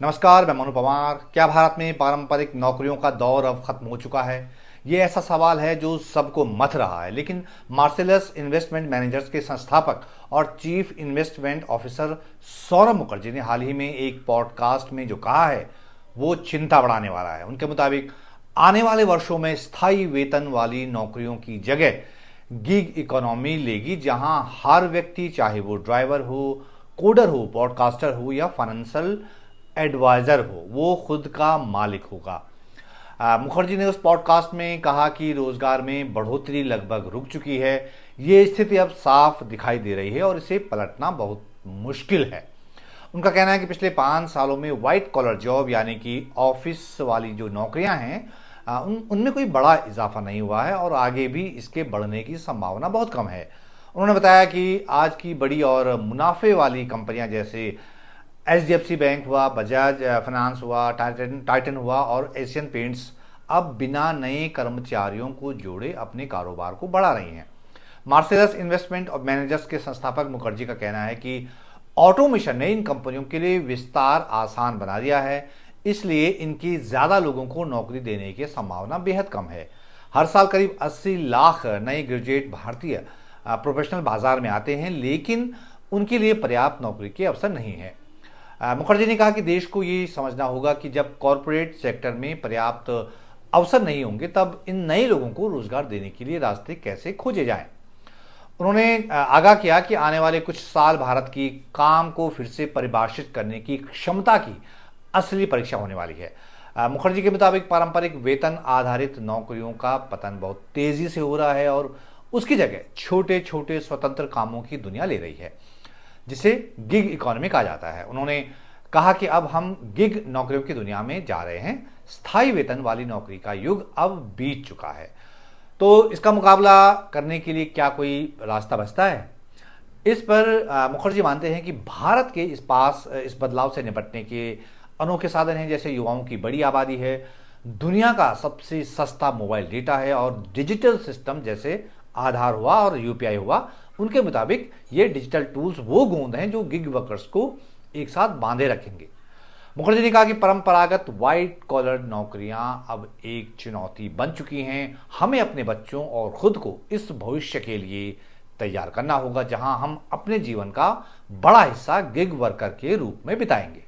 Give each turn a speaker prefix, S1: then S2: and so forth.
S1: नमस्कार, मैं मनु पवार। क्या भारत में पारंपरिक नौकरियों का दौर अब खत्म हो चुका है? ये ऐसा सवाल है जो सबको मथ रहा है, लेकिन मार्सेलस इन्वेस्टमेंट मैनेजर्स के संस्थापक और chief investment officer Saurabh Mukherjee ने हाल ही में एक पॉडकास्ट में जो कहा है वो चिंता बढ़ाने वाला है। उनके मुताबिक आने वाले वर्षों में स्थायी वेतन वाली नौकरियों की जगह गिग इकोनॉमी लेगी, जहां हर व्यक्ति, चाहे वो ड्राइवर हो, कोडर हो, पॉडकास्टर हो या फाइनेंशियल एडवाइजर हो, वो खुद का मालिक होगा। मुखर्जी ने उस पॉडकास्ट में कहा कि रोजगार में बढ़ोतरी लगभग रुक चुकी है। ये स्थिति अब साफ दिखाई दे रही है और इसे पलटना बहुत मुश्किल है। उनका कहना है कि पिछले 5 सालों में व्हाइट कॉलर जॉब यानी कि ऑफिस वाली जो नौकरियां हैं उनमें कोई बड़ा इजाफा नहीं हुआ है और आगे भी इसके बढ़ने की संभावना बहुत कम है। उन्होंने बताया कि आज की बड़ी और मुनाफे वाली कंपनियां जैसे HDFC बैंक हुआ, बजाज फाइनेंस हुआ, टाइटन हुआ और एशियन पेंट्स अब बिना नए कर्मचारियों को जोड़े अपने कारोबार को बढ़ा रही हैं। मार्सेलस इन्वेस्टमेंट और मैनेजर्स के संस्थापक मुखर्जी का कहना है कि ऑटोमेशन ने इन कंपनियों के लिए विस्तार आसान बना दिया है, इसलिए इनकी ज्यादा लोगों को नौकरी देने की संभावना बेहद कम है। हर साल करीब 80 लाख नए ग्रेजुएट भारतीय प्रोफेशनल बाजार में आते हैं, लेकिन उनके लिए पर्याप्त नौकरी के अवसर नहीं है। मुखर्जी ने कहा कि देश को ये समझना होगा कि जब कॉरपोरेट सेक्टर में पर्याप्त अवसर नहीं होंगे, तब इन नए लोगों को रोजगार देने के लिए रास्ते कैसे खोजे जाएं। उन्होंने आगाह किया कि आने वाले कुछ साल भारत की काम को फिर से परिभाषित करने की क्षमता की असली परीक्षा होने वाली है। मुखर्जी के मुताबिक पारंपरिक वेतन आधारित नौकरियों का पतन बहुत तेजी से हो रहा है और उसकी जगह छोटे छोटे स्वतंत्र कामों की दुनिया ले रही है, जिसे गिग इकोनॉमी कहा जाता है। उन्होंने कहा कि अब हम गिग नौकरियों की दुनिया में जा रहे हैं। स्थायी वेतन वाली नौकरी का युग अब बीत चुका है। तो इसका मुकाबला करने के लिए क्या कोई रास्ता बचता है? इस पर मुखर्जी मानते हैं कि भारत के इस बदलाव से निपटने के अनोखे साधन हैं, जैसे युवाओं की बड़ी आबादी है, दुनिया का सबसे सस्ता मोबाइल डेटा है और डिजिटल सिस्टम जैसे आधार हुआ और UPI हुआ। उनके मुताबिक ये डिजिटल टूल्स वो गोंद हैं जो गिग वर्कर्स को एक साथ बांधे रखेंगे। मुखर्जी ने कहा कि परंपरागत व्हाइट कॉलर नौकरियां अब एक चुनौती बन चुकी हैं। हमें अपने बच्चों और खुद को इस भविष्य के लिए तैयार करना होगा, जहां हम अपने जीवन का बड़ा हिस्सा गिग वर्कर के रूप में बिताएंगे।